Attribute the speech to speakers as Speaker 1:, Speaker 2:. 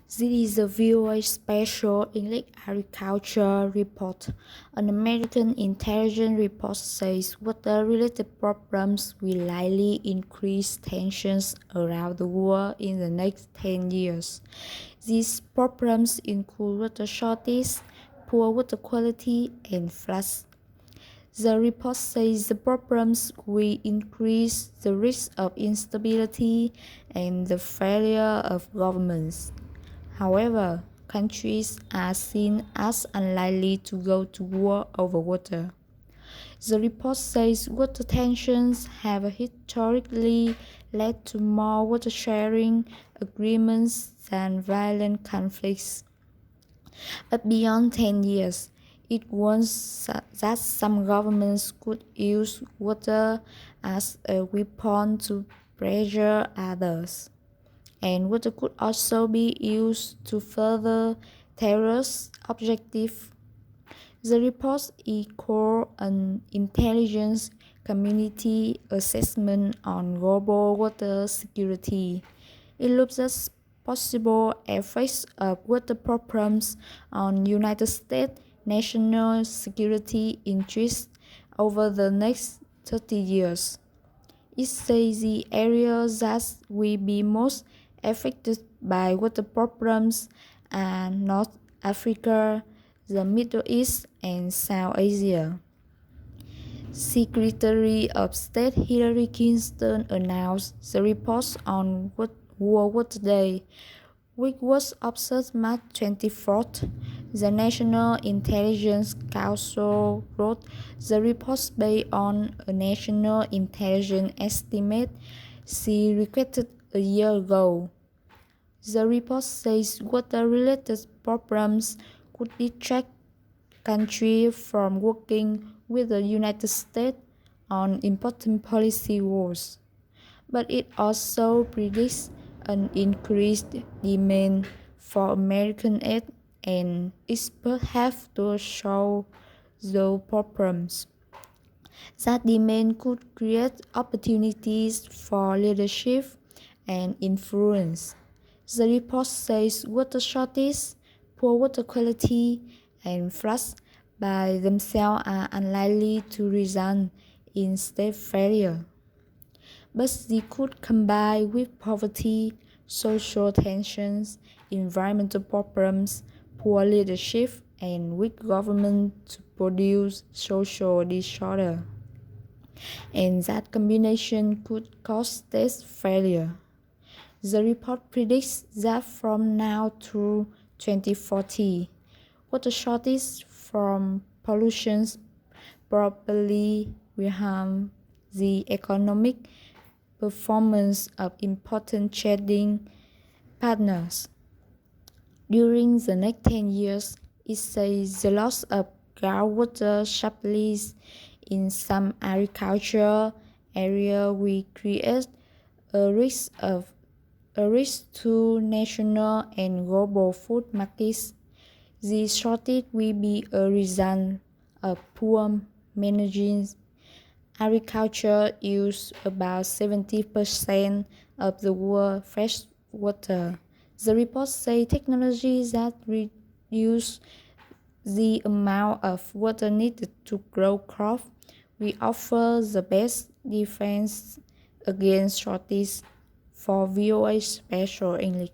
Speaker 1: This is the VOA Special English Agriculture Report. An American intelligence report says water-related problems will likely increase tensions around the world in the next 10 years. These problems include water shortage, poor water quality, and floods. The report says the problems will increase the risk of instability and the failure of governments. However, countries are seen as unlikely to go to war over water. The report says water tensions have historically led to more water sharing agreements than violent conflicts. But beyond 10 years, it warns that some governments could use water as a weapon to pressure others. And water could also be used to further terrorist objectives. The report echoes an intelligence community assessment on global water security. It looks at possible effects of water problems on United States national security interests over the next 30 years. It says the areas that will be most affected by water problems are North Africa, the Middle East, and South Asia. Secretary of State Hillary Clinton announced the report on World Water Day, which was observed March 24th. The National Intelligence Council wrote the report based on a national intelligence estimate she requested a year ago. The report says water-related problems could detract countries from working with the United States on important policy goals. But it also predicts an increased demand for American aid, and experts have to solve those problems. That demand could create opportunities for leadership and influence. The report says water shortage, poor water quality, and floods by themselves are unlikely to result in state failure. But they could combine with poverty, social tensions, environmental problems, poor leadership, and weak government to produce social disorder. And that combination could cause state failure. The report predicts that from now through 2040, water shortage from pollution probably will harm the economic performance of important trading partners. During the next 10 years, it says the loss of groundwater supplies in some agricultural areas will create a risk to national and global food markets. The shortage will be a result of poor managing. Agriculture uses about 70% of the world's fresh water. The report says technologies that reduce the amount of water needed to grow crops will offer the best defense against shortage. For VOA Special English.